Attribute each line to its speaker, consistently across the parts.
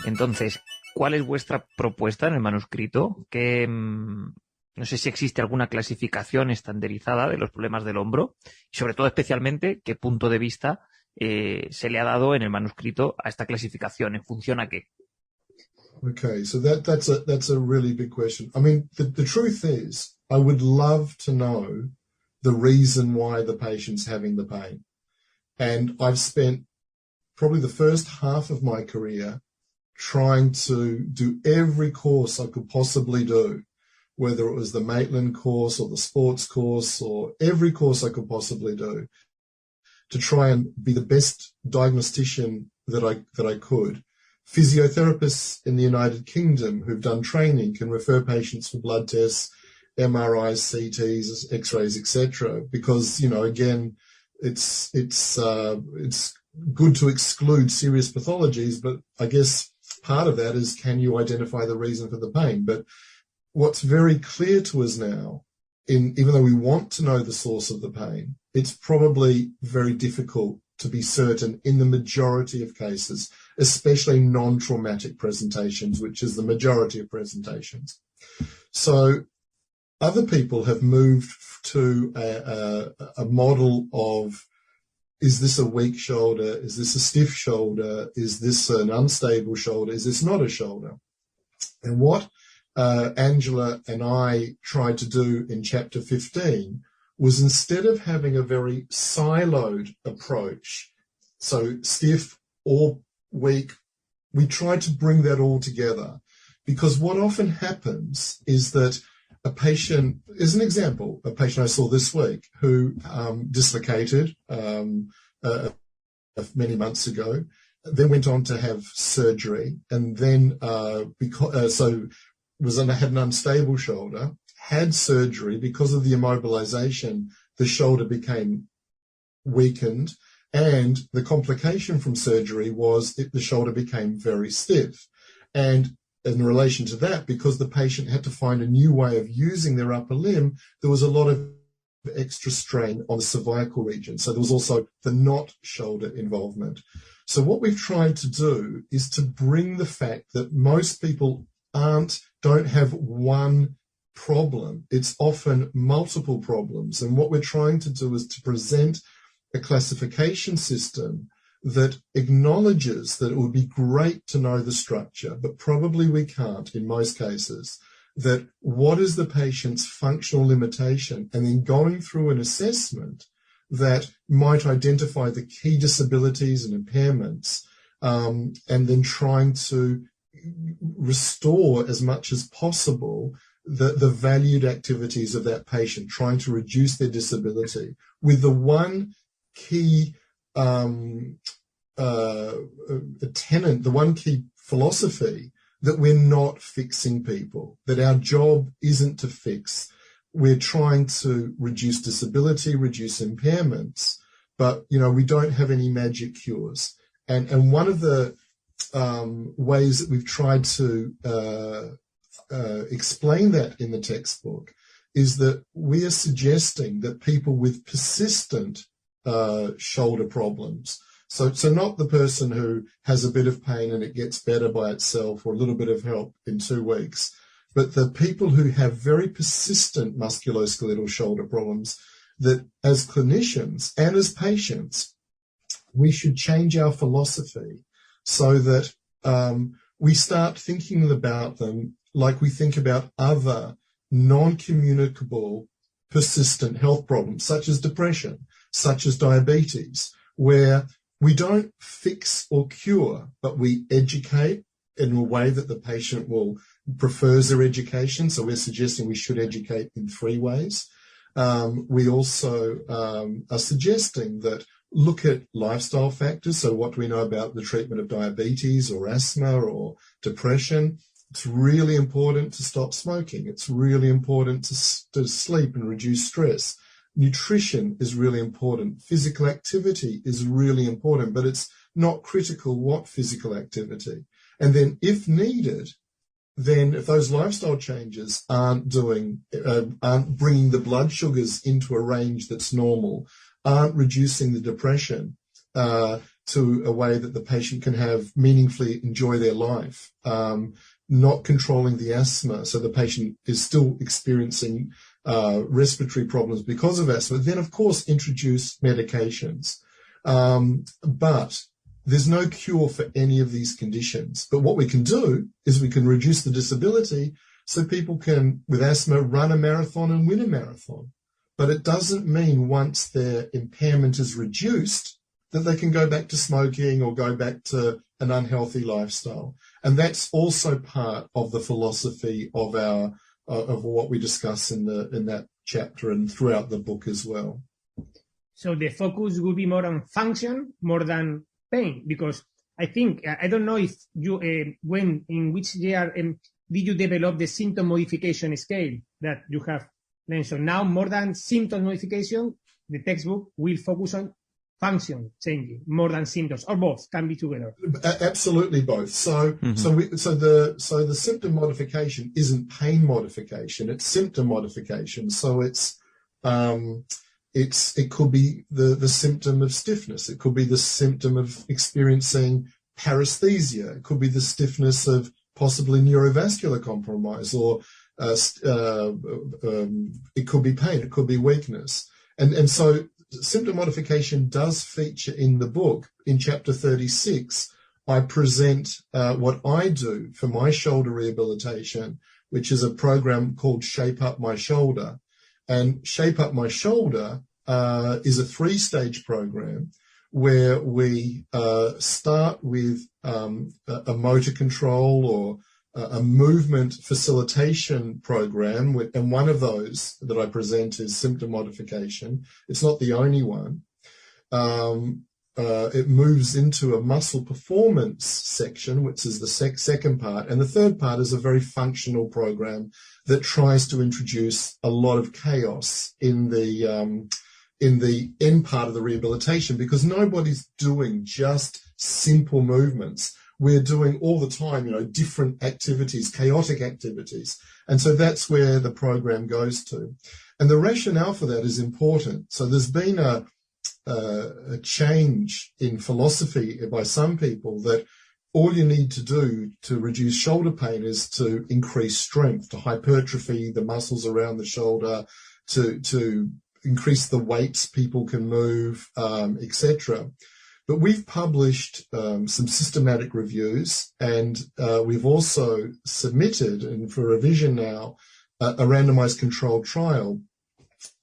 Speaker 1: Entonces, ¿cuál es vuestra propuesta en el manuscrito? Que no sé si existe alguna clasificación estandarizada de los problemas del hombro y sobre todo especialmente qué punto de vista se le ha dado en el manuscrito a esta clasificación, en función a qué.
Speaker 2: Okay, so that's a really big question. I mean, the truth is, I would love to know the reason why the patient's having the pain. And I've spent probably the first half of my career trying to do every course I could possibly do, whether it was the Maitland course or the sports course or every course I could possibly do, to try and be the best diagnostician that I could. Physiotherapists in the United Kingdom who've done training can refer patients for blood tests, MRIs, CTs, X-rays, etc. Because, you know, again, it's good to exclude serious pathologies, but I guess part of that is, can you identify the reason for the pain? But what's very clear to us now, even though we want to know the source of the pain, it's probably very difficult to be certain in the majority of cases, especially non-traumatic presentations, which is the majority of presentations. So other people have moved to a model of, is this a weak shoulder? Is this a stiff shoulder? Is this an unstable shoulder? Is this not a shoulder? And what Angela and I tried to do in chapter 15 was, instead of having a very siloed approach, so stiff or weak, we tried to bring that all together. Because what often happens is that a patient, as an example, a patient I saw this week who dislocated many months ago, then went on to have surgery, and then had an unstable shoulder, had surgery. Because of the immobilization, the shoulder became weakened, and the complication from surgery was the shoulder became very stiff. And in relation to that, because the patient had to find a new way of using their upper limb, there was a lot of extra strain on the cervical region. So there was also the not shoulder involvement. So what we've tried to do is to bring the fact that most people don't have one problem. It's often multiple problems. And what we're trying to do is to present a classification system that acknowledges that it would be great to know the structure, but probably we can't in most cases, that what is the patient's functional limitation, and then going through an assessment that might identify the key disabilities and impairments, and then trying to restore as much as possible the valued activities of that patient, trying to reduce their disability with the one key the one key philosophy that we're not fixing people, that our job isn't to fix. We're trying to reduce disability, reduce impairments, but, you know, we don't have any magic cures. And one of the ways that we've tried to explain that in the textbook is that we are suggesting that people with persistent shoulder problems, so not the person who has a bit of pain and it gets better by itself or a little bit of help in 2 weeks, but the people who have very persistent musculoskeletal shoulder problems, that as clinicians and as patients, we should change our philosophy so that we start thinking about them like we think about other non-communicable persistent health problems, such as depression, such as diabetes, where we don't fix or cure, but we educate in a way that the patient prefers their education. So we're suggesting we should educate in 3 ways. We also are suggesting that look at lifestyle factors. So what do we know about the treatment of diabetes or asthma or depression? It's really important to stop smoking. It's really important to sleep and reduce stress. Nutrition is really important. Physical activity is really important, but it's not critical what physical activity. And then if needed, then if those lifestyle changes aren't bringing the blood sugars into a range that's normal, aren't reducing the depression, to a way that the patient can have meaningfully enjoy their life, not controlling the asthma, so the patient is still experiencing respiratory problems because of asthma, then of course introduce medications. But there's no cure for any of these conditions. But what we can do is we can reduce the disability so people can, with asthma, run a marathon and win a marathon. But it doesn't mean once their impairment is reduced that they can go back to smoking or go back to an unhealthy lifestyle. And that's also part of the philosophy of our of what we discuss in that chapter and throughout the book as well.
Speaker 3: So the focus will be more on function more than pain, because I think, I don't know if you, in which year did you develop the symptom modification scale that you have mentioned? Now, more than symptom modification, the textbook will focus on function changing more than symptoms, or both can be together.
Speaker 2: Absolutely both. So, the symptom modification isn't pain modification; it's symptom modification. So it could be the symptom of stiffness. It could be the symptom of experiencing paresthesia. It could be the stiffness of possibly neurovascular compromise, or it could be pain. It could be weakness. And so symptom modification does feature in the book. In chapter 36, I present what I do for my shoulder rehabilitation, which is a program called Shape Up My Shoulder. And Shape Up My Shoulder is a 3-stage program where we start with a motor control or a movement facilitation program, and one of those that I present is symptom modification. It's not the only one. It moves into a muscle performance section, which is the second part. And the third part is a very functional program that tries to introduce a lot of chaos in the end part of the rehabilitation, because nobody's doing just simple movements. We're doing all the time, different activities, chaotic activities. And so that's where the program goes to. And the rationale for that is important. So there's been a change in philosophy by some people that all you need to do to reduce shoulder pain is to increase strength, to hypertrophy the muscles around the shoulder, to increase the weights people can move, etc. But we've published some systematic reviews, and we've also submitted, and for revision now, a randomized controlled trial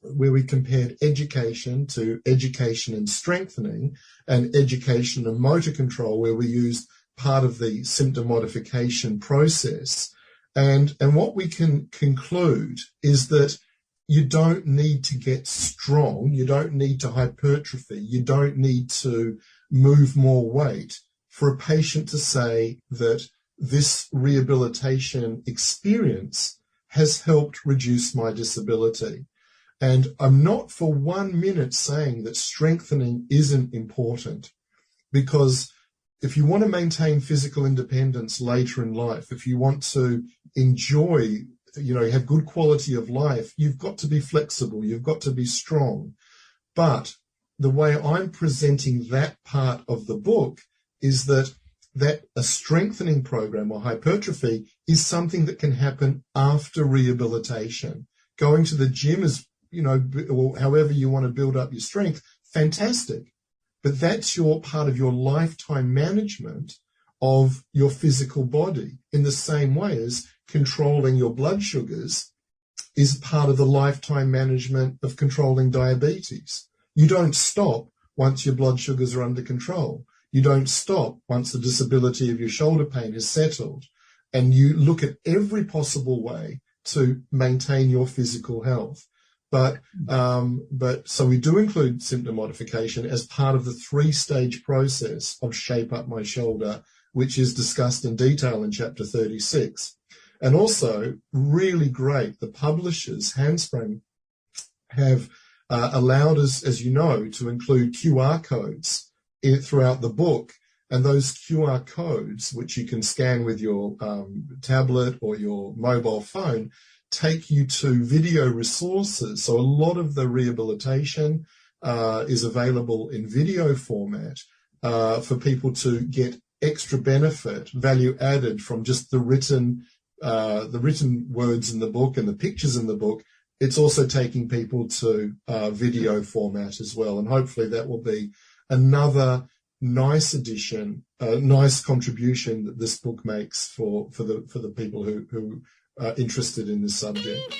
Speaker 2: where we compared education to education and strengthening, and education and motor control, where we used part of the symptom modification process. And what we can conclude is that you don't need to get strong, you don't need to hypertrophy, you don't need to move more weight for a patient to say that this rehabilitation experience has helped reduce my disability. And I'm not for 1 minute saying that strengthening isn't important, because if you want to maintain physical independence later in life, if you want to enjoy, have good quality of life, you've got to be flexible, you've got to be strong. But the way I'm presenting that part of the book is that a strengthening program or hypertrophy is something that can happen after rehabilitation. Going to the gym is, or however you want to build up your strength, fantastic. But that's your part of your lifetime management of your physical body, in the same way as controlling your blood sugars is part of the lifetime management of controlling diabetes. You don't stop once your blood sugars are under control. You don't stop once the disability of your shoulder pain is settled. And you look at every possible way to maintain your physical health. But so we do include symptom modification as part of the 3-stage process of Shape Up My Shoulder, which is discussed in detail in chapter 36. And also, really great, the publishers, Handspring, have allowed us, as you know, to include QR codes throughout the book. And those QR codes, which you can scan with your tablet or your mobile phone, take you to video resources. So a lot of the rehabilitation is available in video format, for people to get extra benefit, value added from just the written words in the book and the pictures in the book. It's also taking people to video format as well, and hopefully that will be another nice addition, nice contribution that this book makes for the people who are interested in this subject.